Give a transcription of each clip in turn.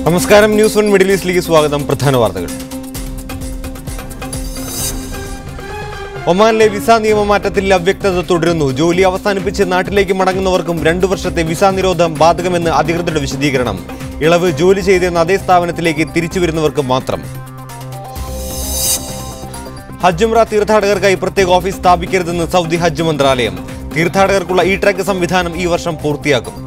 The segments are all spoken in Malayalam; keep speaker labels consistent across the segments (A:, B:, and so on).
A: നമസ്കാരം, ന്യൂസ് വൺ മിഡിൽ ഈസ്റ്റിലേക്ക് സ്വാഗതം. പ്രധാന വാർത്തകൾ. ഒമാനിലെ വിസ നിയമമാറ്റത്തിൽ അവ്യക്തത തുടരുന്നു. ജോലി അവസാനിപ്പിച്ച് നാട്ടിലേക്ക് മടങ്ങുന്നവർക്കും 2 വർഷത്തെ വിസ നിരോധനം ബാധകമെന്ന് അധികൃതരുടെ വിശദീകരണം. ഇളവ് ജോലി ചെയ്തിരുന്ന അതേ സ്ഥാപനത്തിലേക്ക് തിരിച്ചുവരുന്നവർക്ക് മാത്രം. ഹജ്ജ് ഉംറ തീർത്ഥാടകർക്കായി പ്രത്യേക ഓഫീസ് സ്ഥാപിക്കരുതെന്ന് സൗദി ഹജ്ജ് മന്ത്രാലയം. തീർത്ഥാടകർക്കുള്ള ഇ-ട്രാക്ക് സംവിധാനം ഈ വർഷം പൂർത്തിയാക്കും.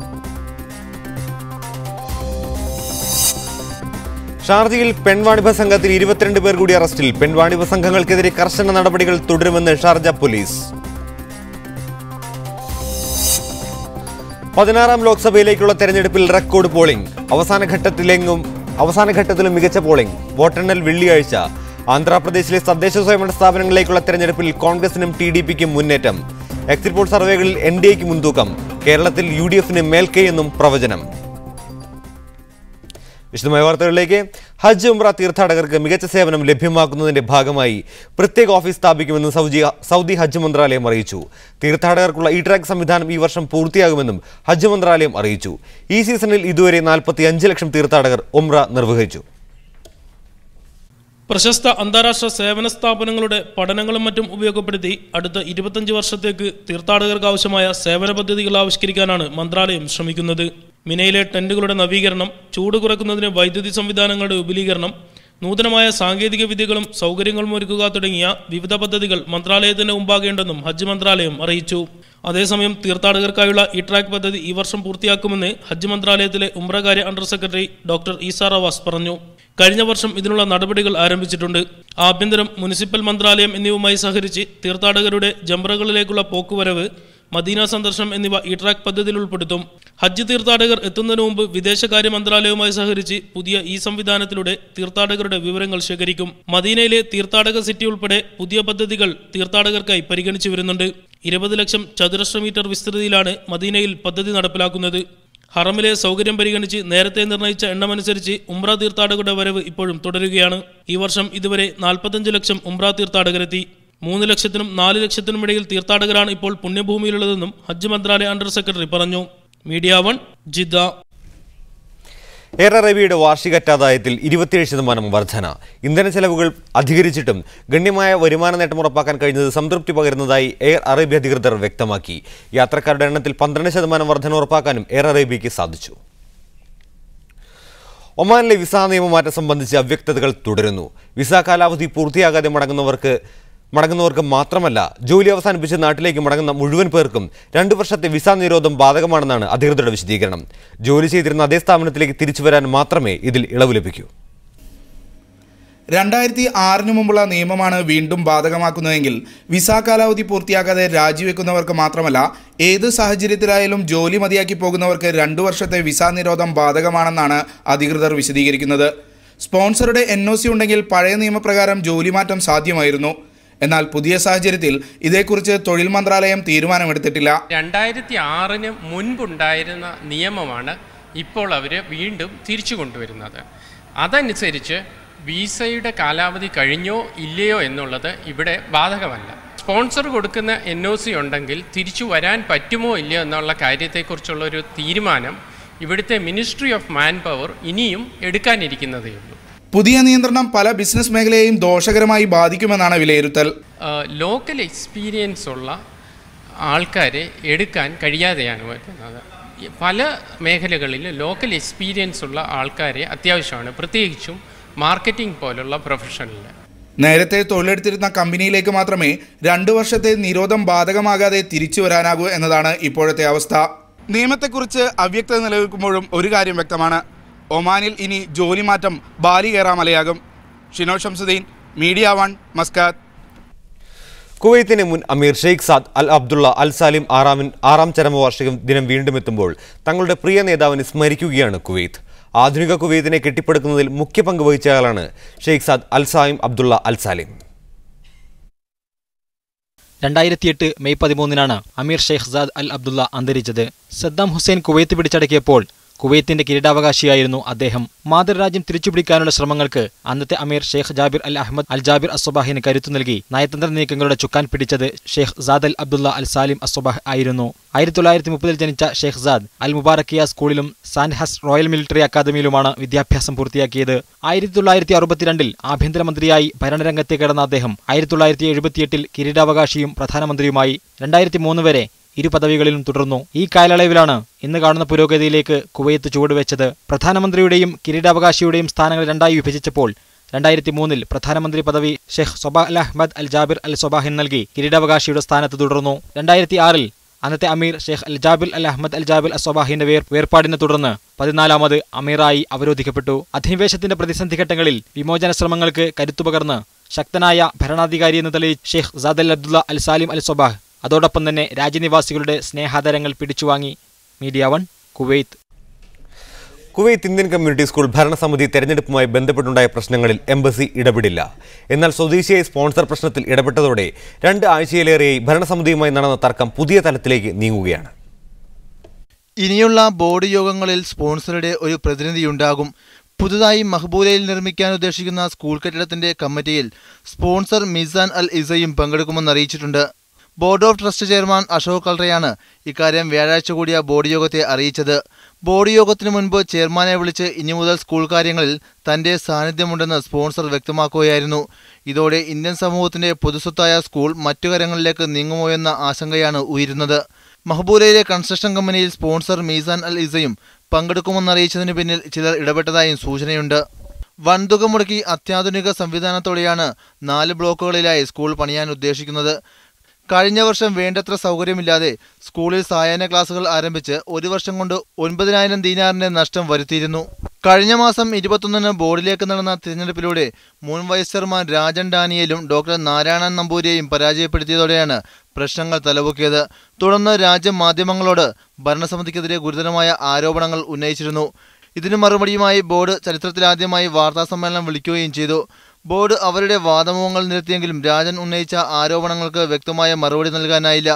A: ഷാർജയിൽ പെൺവാണിഭ സംഘത്തിൽ 22 പേർ കൂടി അറസ്റ്റിൽ. പെൺവാണിഭ സംഘങ്ങൾക്കെതിരെ കർശന നടപടികൾ തുടരുമെന്ന് ഷാർജ പോലീസ്. 16ാം ലോക്സഭയിലേക്കുള്ള തെരഞ്ഞെടുപ്പിൽ റെക്കോർഡ് പോളിംഗ്. അവസാന ഘട്ടത്തിലും മികച്ച പോളിംഗ്. വോട്ടെണ്ണൽ വെള്ളിയാഴ്ച. ആന്ധ്രാപ്രദേശിലെ തദ്ദേശ സ്വയംഭരണ സ്ഥാപനങ്ങളിലേക്കുള്ള തെരഞ്ഞെടുപ്പിൽ കോൺഗ്രസിനും TDPക്കും മുന്നേറ്റം. എക്സിറ്റ് പോൾ സർവേകളിൽ NDAക്ക് മുൻതൂക്കം. കേരളത്തിൽ UDFന് മേൽക്കൈയെന്നും പ്രവചനം. വിശദമായ വാർത്തകളിലേക്ക്. ഹജ്ജ് ഉംറ തീർത്ഥാടകർക്ക് മികച്ച സേവനം ലഭ്യമാക്കുന്നതിന്റെ ഭാഗമായി പ്രത്യേക ഓഫീസ് സ്ഥാപിക്കുമെന്ന് സൗദി ഹജ്ജ് മന്ത്രാലയം അറിയിച്ചു. തീർത്ഥാടകർക്കുള്ള ഇ-ട്രാക്ക് സംവിധാനം ഈ വർഷം പൂർത്തിയാകുമെന്നും ഹജ്ജ് മന്ത്രാലയം അറിയിച്ചു. ഈ സീസണിൽ ഇതുവരെ 45 ലക്ഷം തീർത്ഥാടകർ ഉംറ നിർവഹിച്ചു.
B: പ്രശസ്ത അന്താരാഷ്ട്ര സേവന സ്ഥാപനങ്ങളുടെ പഠനങ്ങളും മറ്റും ഉപയോഗപ്പെടുത്തി അടുത്ത 25 വർഷത്തേക്ക് തീർത്ഥാടകർക്ക് ആവശ്യമായ സേവന പദ്ധതികൾ ആവിഷ്കരിക്കാനാണ് മന്ത്രാലയം ശ്രമിക്കുന്നത്. മിനയിലെ ടെന്റുകളുടെ നവീകരണം, ചൂട് കുറയ്ക്കുന്നതിന് വൈദ്യുതി സംവിധാനങ്ങളുടെ വിപുലീകരണം, നൂതനമായ സാങ്കേതിക വിദ്യകളും സൗകര്യങ്ങളും ഒരുക്കുക തുടങ്ങിയ വിവിധ പദ്ധതികൾ മന്ത്രാലയത്തിന് മുമ്പാകേണ്ടെന്നും ഹജ്ജ് മന്ത്രാലയം അറിയിച്ചു. അതേസമയം തീർത്ഥാടകർക്കായുള്ള ഇ-ട്രാക്ക് പദ്ധതി ഈ വർഷം പൂർത്തിയാക്കുമെന്ന് ഹജ്ജ് മന്ത്രാലയത്തിലെ ഉംറകാര്യ അണ്ടർ സെക്രട്ടറി ഡോക്ടർ ഈസ റവാസ് പറഞ്ഞു. കഴിഞ്ഞ വർഷം ഇതിനുള്ള നടപടികൾ ആരംഭിച്ചിട്ടുണ്ട്. ആഭ്യന്തരം, മുനിസിപ്പൽ മന്ത്രാലയം എന്നിവയുമായി സഹകരിച്ച് തീർത്ഥാടകരുടെ ജംറകളിലേക്കുള്ള പോക്കുവരവ്, മദീന സന്ദർശനം എന്നിവ ഇ-ട്രാക്ക് പദ്ധതിയിൽ ഉൾപ്പെടുത്തും. ഹജ്ജ് തീർത്ഥാടകർ എത്തുന്നതിന് മുമ്പ് വിദേശകാര്യ മന്ത്രാലയവുമായി സഹകരിച്ച് പുതിയ ഈ സംവിധാനത്തിലൂടെ തീർത്ഥാടകരുടെ വിവരങ്ങൾ ശേഖരിക്കും. മദീനയിലെ തീർത്ഥാടക സിറ്റി ഉൾപ്പെടെ പുതിയ പദ്ധതികൾ തീർത്ഥാടകർക്കായി പരിഗണിച്ചു വരുന്നുണ്ട്. 20 ലക്ഷം ചതുരശ്ര മീറ്റർ വിസ്തൃതിയിലാണ് മദീനയിൽ പദ്ധതി നടപ്പിലാക്കുന്നത്. ഹറമിലെ സൗകര്യം പരിഗണിച്ച് നേരത്തെ നിർണയിച്ച എണ്ണമനുസരിച്ച് ഉംറ തീർത്ഥാടകരുടെ വരവ് ഇപ്പോഴും തുടരുകയാണ്. ഈ വർഷം ഇതുവരെ 45 ലക്ഷം ഉംറ തീർത്ഥാടകരെത്തി. 3 ലക്ഷത്തിനും 4 ലക്ഷത്തിനും ഇടയിൽ തീർത്ഥാടകരാണ് ഇപ്പോൾ പുണ്യഭൂമിയിലുള്ളതെന്നും ഹജ്ജ് മന്ത്രാലയ അണ്ടർ സെക്രട്ടറി പറഞ്ഞു. Media 1, Jeddah.
A: എയർ അറേബ്യയുടെ വാർഷികാദായത്തിൽ 27% വർധന. ഇന്ധന ചെലവുകൾ അധികരിച്ചിട്ടും ഗണ്യമായ വരുമാന നേട്ടം ഉറപ്പാക്കാൻ കഴിഞ്ഞത് സംതൃപ്തി പകരുന്നതായി എയർ അറേബ്യ അധികൃതർ വ്യക്തമാക്കി. യാത്രക്കാരുടെ എണ്ണത്തിൽ 12% വർധന ഉറപ്പാക്കാനും എയർ അറേബ്യയ്ക്ക് സാധിച്ചു. ഒമാനിലെ വിസ നിയമമാറ്റം സംബന്ധിച്ച് അവ്യക്തതകൾ തുടരുന്നു. വിസ കാലാവധി പൂർത്തിയാകാതെ മടങ്ങുന്നവർക്ക് മാത്രമല്ല, ജോലി അവസാനിപ്പിച്ച് നാട്ടിലേക്ക് മടങ്ങുന്ന മുഴുവൻ പേർക്കും 2 വർഷത്തെ വിസ നിരോധനം ബാധകമാണെന്നാണ് അധികൃതരുടെ വിശദീകരണം. ജോലി ചെയ്തിരുന്ന അതേ സ്ഥാപനത്തിലേക്ക് തിരിച്ചു വരാൻ മാത്രമേ ഇതിൽ ഇളവ് ലഭിക്കൂ.
C: 2006 മുമ്പുള്ള നിയമമാണ് വീണ്ടും ബാധകമാക്കുന്നതെങ്കിൽ വിസ കാലാവധി പൂർത്തിയാക്കാതെ രാജിവെക്കുന്നവർക്ക് മാത്രമല്ല, ഏത് സാഹചര്യത്തിലായാലും ജോലി മതിയാക്കി പോകുന്നവർക്ക് 2 വർഷത്തെ വിസ നിരോധനം ബാധകമാണെന്നാണ് അധികൃതർ വിശദീകരിക്കുന്നത്. സ്പോൺസറുടെ NOC ഉണ്ടെങ്കിൽ പഴയ നിയമപ്രകാരം ജോലി മാറ്റം സാധ്യമായിരുന്നു. എന്നാൽ പുതിയ സാഹചര്യത്തിൽ ഇതേക്കുറിച്ച് തൊഴിൽ മന്ത്രാലയം തീരുമാനമെടുത്തിട്ടില്ല.
D: 2006 മുൻപുണ്ടായിരുന്ന നിയമമാണ് ഇപ്പോൾ അവർ വീണ്ടും തിരിച്ചു കൊണ്ടുവരുന്നത്. അതനുസരിച്ച് വിസയുടെ കാലാവധി കഴിഞ്ഞോ ഇല്ലയോ എന്നുള്ളത് ഇവിടെ ബാധകമല്ല. സ്പോൺസർ കൊടുക്കുന്ന NOC ഉണ്ടെങ്കിൽ തിരിച്ചു വരാൻ പറ്റുമോ ഇല്ലയോ എന്നുള്ള കാര്യത്തെക്കുറിച്ചുള്ള ഒരു തീരുമാനം ഇവിടുത്തെ മിനിസ്ട്രി ഓഫ് മാൻ പവർ ഇനിയും എടുക്കാനിരിക്കുന്നതേ ഉള്ളൂ.
C: പുതിയ നിയന്ത്രണം പല ബിസിനസ് മേഖലയെയും ദോഷകരമായി ബാധിക്കുമെന്നാണ് വിലയിരുത്തൽ.
D: ലോക്കൽ എക്സ്പീരിയൻസ് ഉള്ള ആൾക്കാരെ എടുക്കാൻ കഴിയാതെയാണ് വരുന്നത്. പല മേഖലകളിൽ ലോക്കൽ എക്സ്പീരിയൻസ് ഉള്ള ആൾക്കാരെ അത്യാവശ്യമാണ്, പ്രത്യേകിച്ചും മാർക്കറ്റിംഗ് പോലുള്ള പ്രൊഫഷനിൽ.
C: നേരത്തെ തൊഴിലെടുത്തിരുന്ന കമ്പനിയിലേക്ക് മാത്രമേ 2 വർഷത്തെ നിരോധനം ബാധകമാകാതെ തിരിച്ചു വരാനാകൂ എന്നതാണ് ഇപ്പോഴത്തെ അവസ്ഥ. നിയമത്തെക്കുറിച്ച് അവ്യക്തത നിലനിൽക്കുമ്പോഴും ഒരു കാര്യം വ്യക്തമാണ്: ഒമാനിൽ ഇനി ജോലി മാറ്റം ബാലികേറാമലയാകും. ഷിനോ ഷംസുദ്ദീൻ, മീഡിയ 1, മസ്കാത്ത്.
A: കുവൈത്തിലെ മുൻ അമീർ Sheikh Saad Al Abdullah Al Salim ആറാം ചരമവാർഷികം ദിനം വീണ്ടും എത്തുമ്പോൾ തങ്ങളുടെ പ്രിയ നേതാവിനെ സ്മരിക്കുകയാണ് കുവൈത്ത്. ആധുനിക കുവൈത്തിനെ കെട്ടിപ്പടുക്കുന്നതിൽ മുഖ്യ പങ്ക് വഹിച്ചയാളാണ് ഷെയ്ഖ് സാദ് അൽ സാലിം അബ്ദുള്ള അൽ സാലിം.
E: 2008 മെയ് 13 അമീർ ഷെയ്ഖ് സാദ് അൽ അബ്ദുള്ള അന്തരിച്ചത്. സദ്ദാം ഹുസൈൻ കുവൈത്ത് പിടിച്ചടക്കിയപ്പോൾ കുവൈത്തിന്റെ കിരീടാവകാശിയായിരുന്നു അദ്ദേഹം. മാതൃരാജ്യം തിരിച്ചുപിടിക്കാനുള്ള ശ്രമങ്ങൾക്ക് അന്നത്തെ അമീർ ഷെയ്ഖ് ജാബിർ അൽ അഹമ്മദ് അൽ ജാബിർ അസ്വബാഹിന് കരുത്തു നൽകി നയതന്ത്ര നീക്കങ്ങളുടെ ചുക്കാൻ പിടിച്ചത് Sheikh Saad Al Abdullah Al Salim അസ്വബാഹ് ആയിരുന്നു. 1930 ജനിച്ച ഷെയ്ഖ് സാദ് അൽ മുബാറക്കിയ സ്കൂളിലും സാൻഡ്ഹസ് റോയൽ മിലിറ്ററി അക്കാദമിയിലുമാണ് വിദ്യാഭ്യാസം പൂർത്തിയാക്കിയത്. 1962 ആഭ്യന്തരമന്ത്രിയായി ഭരണരംഗത്തെ കടന്ന അദ്ദേഹം 1978 കിരീടാവകാശിയും പ്രധാനമന്ത്രിയുമായി. 2003 വരെ ഇരു പദവികളിലും തുടർന്നു. ഈ കാലയളവിലാണ് ഇന്ന് കാണുന്ന പുരോഗതിയിലേക്ക് കുവൈത്ത് ചുവടുവെച്ചത്. പ്രധാനമന്ത്രിയുടെയും കിരീടാവകാശിയുടെയും സ്ഥാനങ്ങൾ രണ്ടായി വിഭജിച്ചപ്പോൾ 2003 പ്രധാനമന്ത്രി പദവി ഷെയ്ഖ് സൊബാഹ് അൽ അഹമ്മദ് അൽ ജാബിർ അൽ സൊബാഹിന് നൽകി കിരീടാവകാശിയുടെ സ്ഥാനത്ത് തുടർന്നു. 2006 അന്നത്തെ അമീർ ഷെയ്ഖ് അൽ ജാബിർ അൽ അഹമ്മദ് അൽ ജാബിർ അൽ സൊബാഹിന്റെ വേർപാടിനെ തുടർന്ന് 14ാമത് അമീറായി അവരോധിക്കപ്പെട്ടു. അധിനിവേശത്തിന്റെ പ്രതിസന്ധി ഘട്ടങ്ങളിൽ വിമോചന ശ്രമങ്ങൾക്ക് കരുത്തുപകർന്ന് ശക്തനായ ഭരണാധികാരി എന്ന് തെളിയിച്ച Sheikh Saad Al Abdullah Al Salim Al Sabah അതോടൊപ്പം തന്നെ രാജ്യനിവാസികളുടെ സ്നേഹാദരങ്ങൾ പിടിച്ചുവാങ്ങി. Media 1 Kuwait.
A: Kuwait Indian community school ഭരണസമിതി തെരഞ്ഞെടുപ്പുമായി ബന്ധപ്പെട്ടുണ്ടായ പ്രശ്നങ്ങളിൽ എംബസി ഇടപെടില്ല. എന്നാൽ സ്വദേശിയായി സ്പോൺസർ പ്രശ്നത്തിൽ ഇടപെട്ടതോടെ 2 ആഴ്ചയിലേറെയായി ഭരണസമിതിയുമായി നടന്ന തർക്കം പുതിയ തലത്തിലേക്ക് നീങ്ങുകയാണ്.
F: ഇനിയുള്ള ബോർഡ് യോഗങ്ങളിൽ സ്പോൺസറുടെ ഒരു പ്രതിനിധിയുണ്ടാകും. പുതുതായി മഹ്ബൂലയിൽ നിർമ്മിക്കാൻ ഉദ്ദേശിക്കുന്ന സ്കൂൾ കെട്ടിടത്തിന്റെ കമ്മിറ്റിയിൽ സ്പോൺസർ മിസാൻ അൽ ഇസയും പങ്കെടുക്കുമെന്ന് അറിയിച്ചിട്ടുണ്ട്. Board of trust chairman Ashok കൽറയാണ് ഇക്കാര്യം വ്യാഴാഴ്ച കൂടിയ ബോർഡ് യോഗത്തെ അറിയിച്ചത്. ബോർഡ് യോഗത്തിനു മുൻപ് ചെയർമാനെ വിളിച്ച് ഇനി മുതൽ സ്കൂൾ കാര്യങ്ങളിൽ തന്റെ സാന്നിധ്യമുണ്ടെന്ന് സ്പോൺസർ വ്യക്തമാക്കുകയായിരുന്നു. ഇതോടെ ഇന്ത്യൻ സമൂഹത്തിന്റെ പൊതുസ്വത്തായ സ്കൂൾ മറ്റു കരങ്ങളിലേക്ക് നീങ്ങുമോ എന്ന ആശങ്കയാണ് ഉയരുന്നത്. മഹ്ബൂലയിലെ കൺസ്ട്രക്ഷൻ കമ്പനിയിൽ സ്പോൺസർ മീസാൻ അൽ ഇസയും പങ്കെടുക്കുമെന്നറിയിച്ചതിനു പിന്നിൽ ചിലർ ഇടപെട്ടതായും സൂചനയുണ്ട്. വൻതുക മുടക്കി അത്യാധുനിക സംവിധാനത്തോടെയാണ് 4 ബ്ലോക്കുകളിലായി സ്കൂൾ പണിയാൻ ഉദ്ദേശിക്കുന്നത്. കഴിഞ്ഞ വർഷം വേണ്ടത്ര സൗകര്യമില്ലാതെ സ്കൂളിൽ സായാഹ്ന ക്ലാസുകൾ ആരംഭിച്ച് 1 വർഷം കൊണ്ട് 9,000 ദീനാറിന്റെ നഷ്ടം വരുത്തിയിരുന്നു. കഴിഞ്ഞ മാസം 21 ബോർഡിലേക്ക് നടന്ന തിരഞ്ഞെടുപ്പിലൂടെ മുൻ വൈസ് ചെയർമാൻ രാജൻ ഡാനിയേലും ഡോക്ടർ നാരായണൻ നമ്പൂരിയെയും പരാജയപ്പെടുത്തിയതോടെയാണ് പ്രശ്നങ്ങൾ തലപൊക്കിയത്. തുടർന്ന് രാജ്യം മാധ്യമങ്ങളോട് ഭരണസമിതിക്കെതിരെ ഗുരുതരമായ ആരോപണങ്ങൾ ഉന്നയിച്ചിരുന്നു. ഇതിനു മറുപടിയുമായി ബോർഡ് ചരിത്രത്തിലാദ്യമായി വാർത്താസമ്മേളനം വിളിക്കുകയും ചെയ്തു. ബോർഡ് അവരുടെ വാദമുഖങ്ങൾ നിരത്തിയെങ്കിലും രാജൻ ഉന്നയിച്ച ആരോപണങ്ങൾക്ക് വ്യക്തമായ മറുപടി നൽകാനായില്ല.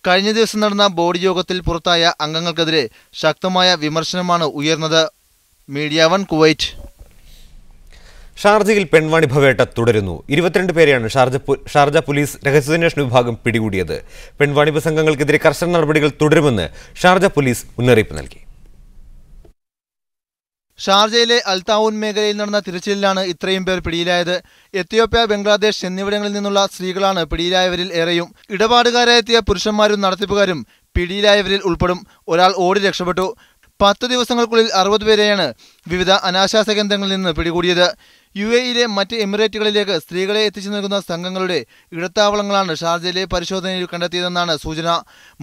F: കഴിഞ്ഞ ദിവസം നടന്ന ബോർഡ് യോഗത്തിൽ പുറത്തായ അംഗങ്ങൾക്കെതിരെ ശക്തമായ വിമർശനമാണ് ഉയർന്നത്. Media 1 Kuwait.
A: ഷാർജയിൽ പെൺവാണിഭവേട്ട തുടരുന്നു. 22 പേരെയാണ് ഷാർജ പോലീസ് രഹസ്യാന്വേഷണ വിഭാഗം പിടികൂടിയത്. പെൺവാണിഭ സംഘങ്ങൾക്കെതിരെ കർശന നടപടികൾ തുടരുമെന്ന് ഷാർജ പോലീസ് മുന്നറിയിപ്പ് നൽകി.
F: ഷാർജയിലെ അൽതാവൂൻ മേഖലയിൽ നടന്ന തിരച്ചിലിലാണ് ഇത്രയും പേർ പിടിയിലായത്. എത്യോപ്യ, ബംഗ്ലാദേശ് എന്നിവിടങ്ങളിൽ നിന്നുള്ള സ്ത്രീകളാണ് പിടിയിലായവരിൽ ഏറെയും. ഇടപാടുകാരായെത്തിയ പുരുഷന്മാരും നടത്തിപ്പുകാരും പിടിയിലായവരിൽ ഉൾപ്പെടും. ഒരാൾ ഓടി രക്ഷപ്പെട്ടു. 10 ദിവസങ്ങൾക്കുള്ളിൽ 60 പേരെയാണ് വിവിധ അനാശാസ്യ കേന്ദ്രങ്ങളിൽ നിന്ന് പിടികൂടിയത്. UAE-യിലെ മറ്റ് എമിറേറ്റുകളിലേക്ക് സ്ത്രീകളെ എത്തിച്ചു നൽകുന്ന സംഘങ്ങളുടെ ഇടത്താവളങ്ങളാണ് ഷാർജയിലെ പരിശോധനയിൽ കണ്ടെത്തിയതെന്നാണ് സൂചന.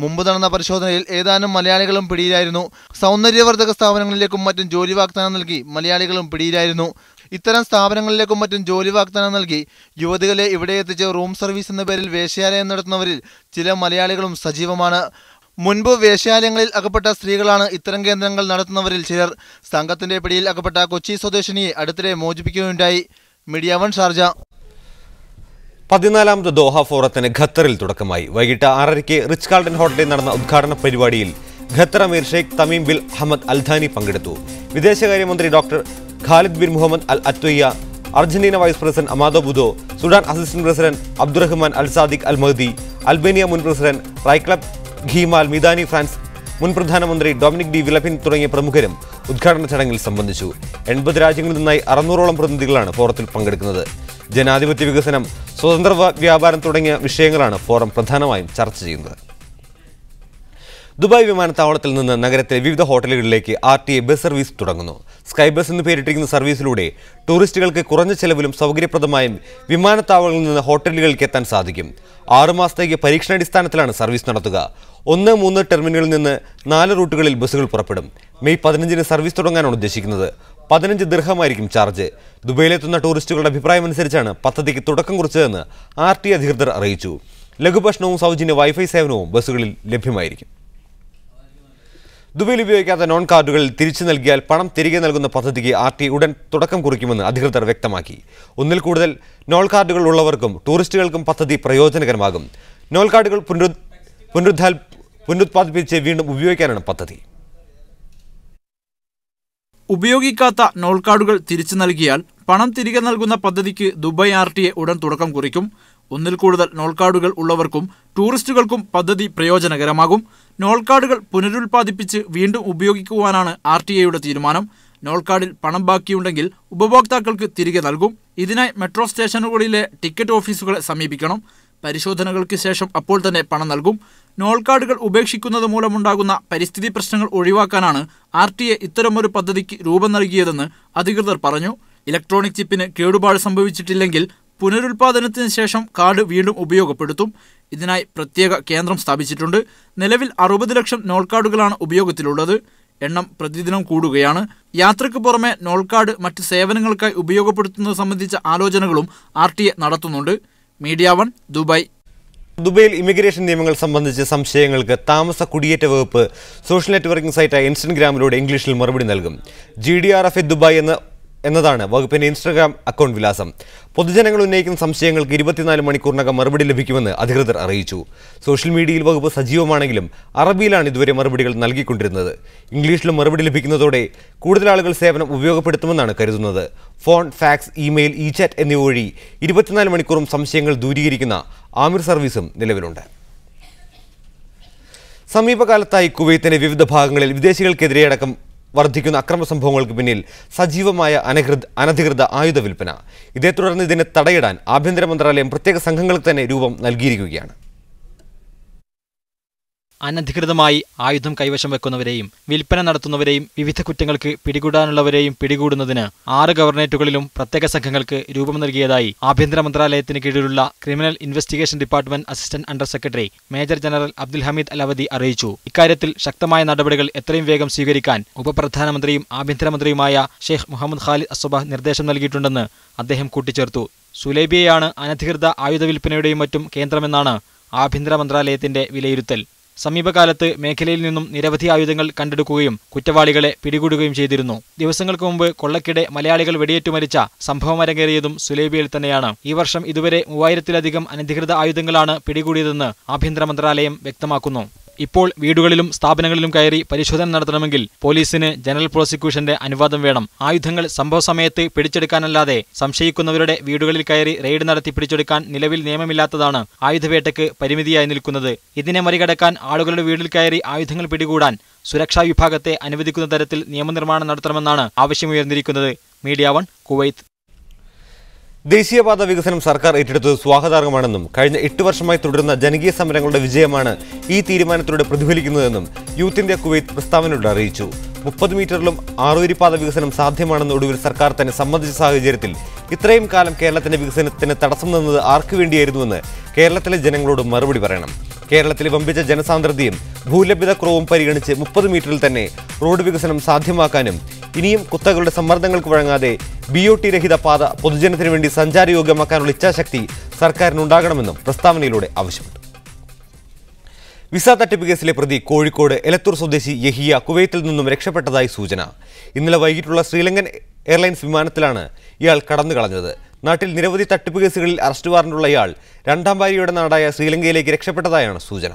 F: മുമ്പ് നടന്ന പരിശോധനയിൽ ഏതാനും മലയാളികളും പിടിയിലായിരുന്നു. സൗന്ദര്യവർദ്ധക സ്ഥാപനങ്ങളിലേക്കും മറ്റും ജോലി വാഗ്ദാനം നൽകി മലയാളികളും പിടിയിലായിരുന്നു. ഇത്തരം സ്ഥാപനങ്ങളിലേക്കും മറ്റും ജോലി വാഗ്ദാനം നൽകി യുവതികളെ ഇവിടെ എത്തിച്ച് റൂം സർവീസ് എന്ന പേരിൽ വേശ്യാലയം നടത്തുന്നവരിൽ ചില മലയാളികളും സജീവമാണ്. മുൻപ് വേശ്യാലയങ്ങളിൽ അകപ്പെട്ട സ്ത്രീകളാണ് ഇത്തരം കേന്ദ്രങ്ങൾ നടത്തുന്നവരിൽ ചിലർ. സംഘത്തിന്റെ പിടിയിൽ അകപ്പെട്ട കൊച്ചി സ്വദേശിനിയെ അടുത്തിടെ മോചിപ്പിക്കുകയുണ്ടായി. Media 1 Sharjah.
A: 14ാമത് ദോഹ ഫോറത്തിന് ഖത്തറിൽ തുടക്കമായി. വൈകിട്ട് 6:30 റിച്ച് കാൾട്ടൺ ഹോട്ടലിൽ നടന്ന ഉദ്ഘാടന പരിപാടിയിൽ ഖത്തർ അമീർ Sheikh Tamim bin Hamad Al Thani പങ്കെടുത്തു. വിദേശകാര്യമന്ത്രി doctor Khalid bin Mohammed Al Attiyah, Argentina vice president Amado Boudou, Sudan assistant president Abdulrahman Al Sadiq Al Mahdi, Albania മുൻ president Rexhep Qemal Meidani, France മുൻ പ്രധാനമന്ത്രി ഡൊമിനിക് ഡി വിലപ്പിൻ തുടങ്ങിയ പ്രമുഖരും ഉദ്ഘാടന ചടങ്ങിൽ സംബന്ധിച്ചു. 80 രാജ്യങ്ങളിൽ നിന്നായി 600ഓളം പ്രതിനിധികളാണ് ഫോറത്തിൽ പങ്കെടുക്കുന്നത്. ജനാധിപത്യ വികസനം, സ്വതന്ത്ര വ്യാപാരം തുടങ്ങിയ വിഷയങ്ങളാണ് ഫോറം പ്രധാനമായും ചർച്ച ചെയ്യുന്നത്. ദുബായ് വിമാനത്താവളത്തിൽ നിന്ന് നഗരത്തിലെ വിവിധ ഹോട്ടലുകളിലേക്ക് RTA ബസ് സർവീസ് തുടങ്ങുന്നു. സ്കൈ ബസ് എന്ന് പേരിട്ടിരിക്കുന്ന സർവീസിലൂടെ ടൂറിസ്റ്റുകൾക്ക് കുറഞ്ഞ ചെലവിലും സൗകര്യപ്രദമായും വിമാനത്താവളങ്ങളിൽ നിന്ന് ഹോട്ടലുകളിലേക്ക് എത്താൻ സാധിക്കും. 6 മാസത്തേക്ക് പരീക്ഷണാടിസ്ഥാനത്തിലാണ് സർവീസ് നടത്തുക. 1, 3 ടെർമിനലിൽ നിന്ന് 4 റൂട്ടുകളിൽ ബസ്സുകൾ പുറപ്പെടും. മെയ് 15 സർവീസ് തുടങ്ങാനാണ് ഉദ്ദേശിക്കുന്നത്. 15 ദിർഹമായിരിക്കും ചാർജ്. ദുബൈയിലെത്തുന്ന ടൂറിസ്റ്റുകളുടെ അഭിപ്രായമനുസരിച്ചാണ് പദ്ധതിക്ക് തുടക്കം കുറിച്ചതെന്ന് RTA അധികൃതർ അറിയിച്ചു. ലഘുഭക്ഷണവും സൗജന്യ വൈഫൈ സേവനവും ബസ്സുകളിൽ ലഭ്യമായിരിക്കും. ദുബൈയിൽ ഉപയോഗിക്കാത്ത നോൺ കാർഡുകൾ തിരിച്ചു നൽകിയാൽ പണം തിരികെ നൽകുന്ന പദ്ധതിക്ക് RTA ഉടൻ തുടക്കം കുറിക്കുമെന്ന് അധികൃതർ വ്യക്തമാക്കി. 1-ൽ കൂടുതൽ നോൾ കാർഡുകൾ ഉള്ളവർക്കും ടൂറിസ്റ്റുകൾക്കും പദ്ധതി പ്രയോജനകരമാകും. നോൾ കാർഡുകൾ പുനരുത്പാദിപ്പിച്ച് വീണ്ടും ഉപയോഗിക്കാനാണ് പദ്ധതി.
G: ഉപയോഗിക്കാത്ത നോൾ കാർഡുകൾ തിരിച്ചു നൽകിയാൽ പണം തിരികെ നൽകുന്ന പദ്ധതിക്ക് ദുബായ് RTA ഉടൻ തുടക്കം കുറിക്കും. ഒന്നിൽ കൂടുതൽ നോൾ കാർഡുകൾ ഉള്ളവർക്കും ടൂറിസ്റ്റുകൾക്കും പദ്ധതി പ്രയോജനകരമാകും. നോൾ കാർഡുകൾ പുനരുൽപ്പാദിപ്പിച്ച് വീണ്ടും ഉപയോഗിക്കുവാനാണ് RTAയുടെ തീരുമാനം. നോൾ കാർഡിൽ പണം ബാക്കിയുണ്ടെങ്കിൽ ഉപഭോക്താക്കൾക്ക് തിരികെ നൽകും. ഇതിനായി മെട്രോ സ്റ്റേഷനുകളിലെ ടിക്കറ്റ് ഓഫീസുകളെ സമീപിക്കണം. പരിശോധനകൾക്ക് ശേഷം അപ്പോൾ തന്നെ പണം നൽകും. നോൾ കാർഡുകൾ ഉപേക്ഷിക്കുന്നത് മൂലമുണ്ടാകുന്ന പരിസ്ഥിതി പ്രശ്നങ്ങൾ ഒഴിവാക്കാനാണ് RTA ഇത്തരമൊരു പദ്ധതിക്ക് രൂപം നൽകിയതെന്ന് അധികൃതർ പറഞ്ഞു. ഇലക്ട്രോണിക് ചിപ്പിന് കേടുപാട് സംഭവിച്ചിട്ടില്ലെങ്കിൽ പുനരുൽപാദനത്തിന് ശേഷം കാർഡ് വീണ്ടും ഉപയോഗപ്പെടുത്തും. ഇതിനായി പ്രത്യേക കേന്ദ്രം സ്ഥാപിച്ചിട്ടുണ്ട്. നിലവിൽ 60 ലക്ഷം നോൾ കാർഡുകളാണ് ഉപയോഗത്തിലുള്ളത്. എണ്ണം പ്രതിദിനം കൂടുകയാണ്. യാത്രയ്ക്ക് പുറമെ നോൾ കാർഡ് മറ്റ് സേവനങ്ങൾക്കായി ഉപയോഗപ്പെടുത്തുന്നത് സംബന്ധിച്ച ആലോചനകളും RTA നടത്തുന്നുണ്ട്. Media 1 Dubai.
A: ദുബൈയിൽ ഇമിഗ്രേഷൻ നിയമങ്ങൾ സംബന്ധിച്ച് സംശയങ്ങൾക്ക് താമസ കുടിയേറ്റ വകുപ്പ് സോഷ്യൽ നെറ്റ്വർക്കിംഗ് സൈറ്റായ ഇൻസ്റ്റഗ്രാമിലൂടെ ഇംഗ്ലീഷിൽ മറുപടി നൽകും. GDRFA ദുബായ് എന്നതാണ് വകുപ്പിന്റെ ഇൻസ്റ്റഗ്രാം അക്കൗണ്ട് വിലാസം. പൊതുജനങ്ങൾ ഉന്നയിക്കുന്ന സംശയങ്ങൾക്ക് 24 മണിക്കൂറിനകം മറുപടി ലഭിക്കുമെന്ന് അധികൃതർ അറിയിച്ചു. സോഷ്യൽ മീഡിയയിൽ വകുപ്പ് സജീവമാണെങ്കിലും അറബിയിലാണ് ഇതുവരെ മറുപടികൾ നൽകിക്കൊണ്ടിരുന്നത്. ഇംഗ്ലീഷിലും മറുപടി ലഭിക്കുന്നതോടെ കൂടുതൽ ആളുകൾ സേവനം ഉപയോഗപ്പെടുത്തുമെന്നാണ് കരുതുന്നത്. ഫോൺ, ഫാക്സ്, ഇമെയിൽ, ഇ-ചാറ്റ് എന്നിവ വഴി 24 മണിക്കൂറും സംശയങ്ങൾ ദൂരീകരിക്കുന്ന ആമിർ സർവീസും നിലവിലുണ്ട്. സമീപകാലത്തായി കുവൈത്തിന്റെ വിവിധ ഭാഗങ്ങളിൽ വിദേശികൾക്കെതിരെ അടക്കം വർദ്ധിക്കുന്ന അക്രമ സംഭവങ്ങൾക്ക് പിന്നിൽ സജീവമായ അനധികൃത ആയുധ വിൽപ്പന. ഇതേ തുടർന്ന് ഇതിനെ തടയിടാൻ ആഭ്യന്തര മന്ത്രാലയം പ്രത്യേക സംഘങ്ങൾക്ക് തന്നെ രൂപം നൽകിയിരിക്കുകയാണ്.
E: അനധികൃതമായി ആയുധം കൈവശം വെക്കുന്നവരെയും വിൽപ്പന നടത്തുന്നവരെയും വിവിധ കുറ്റങ്ങൾക്ക് പിടികൂടാനുള്ളവരെയും പിടികൂടുന്നതിന് 6 ഗവർണറേറ്റുകളിലും പ്രത്യേക സംഘങ്ങൾക്ക് രൂപം നൽകിയതായി ആഭ്യന്തര മന്ത്രാലയത്തിന് കീഴിലുള്ള criminal investigation department assistant under secretary major general Abdul Hameed Alawadi അറിയിച്ചു. ഇക്കാര്യത്തിൽ ശക്തമായ നടപടികൾ എത്രയും വേഗം സ്വീകരിക്കാൻ ഉപപ്രധാനമന്ത്രിയും ആഭ്യന്തരമന്ത്രിയുമായ ഷെയ്ഖ് മുഹമ്മദ് ഖാലിദ് അസ്സബാഹ് നിർദ്ദേശം നൽകിയിട്ടുണ്ടെന്ന് അദ്ദേഹം കൂട്ടിച്ചേർത്തു. സുലൈബിയയാണ് അനധികൃത ആയുധ വിൽപ്പനയുടെയും മറ്റും കേന്ദ്രമെന്നാണ് ആഭ്യന്തര മന്ത്രാലയത്തിന്റെ വിലയിരുത്തൽ. സമീപകാലത്ത് മേഖലയിൽ നിന്നും നിരവധി ആയുധങ്ങൾ കണ്ടെടുക്കുകയും കുറ്റവാളികളെ പിടികൂടുകയും ചെയ്തിരുന്നു. ദിവസങ്ങൾക്ക് മുമ്പ് കൊള്ളക്കിടെ മലയാളികൾ വെടിയേറ്റു മരിച്ച സംഭവം അരങ്ങേറിയതും സുലൈബിയയിൽ തന്നെയാണ്. ഈ വർഷം ഇതുവരെ 3000-ലധികം അനധികൃത ആയുധങ്ങൾ പിടികൂടിയതെന്ന് ആഭ്യന്തര മന്ത്രാലയം വ്യക്തമാക്കുന്നു. ഇപ്പോൾ വീടുകളിലും സ്ഥാപനങ്ങളിലും കയറി പരിശോധന നടത്തണമെങ്കിൽ പോലീസിന് ജനറൽ പ്രോസിക്യൂഷന്റെ അനുവാദം വേണം. ആയുധങ്ങൾ സംഭവ സമയത്ത് പിടിച്ചെടുക്കാനല്ലാതെ സംശയിക്കുന്നവരുടെ വീടുകളിൽ കയറി റെയ്ഡ് നടത്തി പിടിച്ചെടുക്കാൻ നിലവിൽ നിയമമില്ലാത്തതാണ് ആയുധവേട്ടയ്ക്ക് പരിമിതിയായി നിൽക്കുന്നത്. ഇതിനെ മറികടക്കാൻ ആളുകളുടെ വീട്ടിൽ കയറി ആയുധങ്ങൾ പിടികൂടാൻ സുരക്ഷാ വിഭാഗത്തെ അനുവദിക്കുന്ന തരത്തിൽ നിയമനിർമ്മാണം നടത്തണമെന്നാണ് ആവശ്യമുയർന്നിരിക്കുന്നത്. Media 1 Kuwait.
A: ദേശീയപാത വികസനം സർക്കാർ ഏറ്റെടുത്തത് സ്വാഗതാർഹമാണെന്നും കഴിഞ്ഞ 8 വർഷമായി തുടരുന്ന ജനകീയ സമരങ്ങളുടെ വിജയമാണ് ഈ തീരുമാനത്തിലൂടെ പ്രതിഫലിക്കുന്നതെന്നും യൂത്ത് ഇന്ത്യ കുവൈത്ത് പ്രസ്താവനയോട് അറിയിച്ചു. 30 മീറ്ററിലും 6 വരിപ്പാത വികസനം സാധ്യമാണെന്ന് ഒടുവിൽ സർക്കാർ തന്നെ സമ്മതിച്ച സാഹചര്യത്തിൽ ഇത്രയും കാലം കേരളത്തിന്റെ വികസനത്തിന് തടസ്സം നിന്നത് ആർക്കു വേണ്ടിയായിരുന്നുവെന്ന് കേരളത്തിലെ ജനങ്ങളോട് മറുപടി പറയണം. കേരളത്തിലെ വമ്പിച്ച ജനസാന്ദ്രതയും ഭൂലഭ്യതക്കുറവും പരിഗണിച്ച് 30 മീറ്ററിൽ തന്നെ റോഡ് വികസനം സാധ്യമാക്കാനും ഇനിയും കുത്തകളുടെ സമ്മർദ്ദങ്ങൾക്ക് വഴങ്ങാതെ BOT രഹിത പാത പൊതുജനത്തിനു വേണ്ടി സഞ്ചാരയോഗ്യമാക്കാനുള്ള ഇച്ഛാശക്തി സർക്കാരിനുണ്ടാകണമെന്നും പ്രസ്താവനയിലൂടെ ആവശ്യപ്പെട്ടു. വിസ തട്ടിപ്പ് കേസിലെ പ്രതി കോഴിക്കോട് എലത്തൂർ സ്വദേശി യഹിയ കുവൈത്തിൽ നിന്നും രക്ഷപ്പെട്ടതായി സൂചന. ഇന്നലെ വൈകിട്ടുള്ള ശ്രീലങ്കൻ എയർലൈൻസ് വിമാനത്തിലാണ് ഇയാൾ കടന്നുകളഞ്ഞത്. നാട്ടിൽ നിരവധി തട്ടിപ്പ് കേസുകളിൽ അറസ്റ്റ് വാറന്റുള്ള ഇയാൾ 2ാം ഭാര്യയുടെ നാടായ ശ്രീലങ്കയിലേക്ക് രക്ഷപ്പെട്ടതായാണ് സൂചന.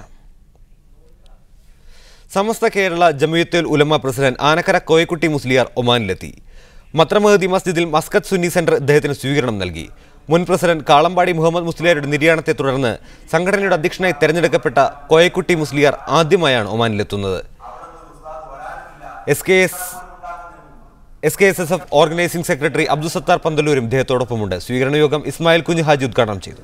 A: സമസ്ത കേരള ജമിയത്തുൽ ഉലമ പ്രസിഡന്റ് ആനക്കര കോയക്കുട്ടി മുസ്ലിയാർ ഒമാനിലെത്തി. മത്രമഹദി മസ്ജിദിൽ മസ്കത്ത് സുന്നി സെന്റർ അദ്ദേഹത്തിന് സ്വീകരണം നൽകി. മുൻ പ്രസിഡന്റ് കാളമ്പാടി മുഹമ്മദ് മുസ്ലിയാരുടെ നിര്യാണത്തെ തുടർന്ന് സംഘടനയുടെ അധ്യക്ഷനായി തെരഞ്ഞെടുക്കപ്പെട്ട കോയക്കുട്ടി മുസ്ലിയാർ ആദ്യമായാണ് ഒമാനിലെത്തുന്നത്. SKSSF organising secretary Abdul Sathar പന്തലൂരും ഇദ്ദേഹത്തോടൊപ്പമുണ്ട്. സ്വീകരണ യോഗം ഇസ്മായിൽ കുഞ്ഞ് ഹാജി ഉദ്ഘാടനം ചെയ്തു.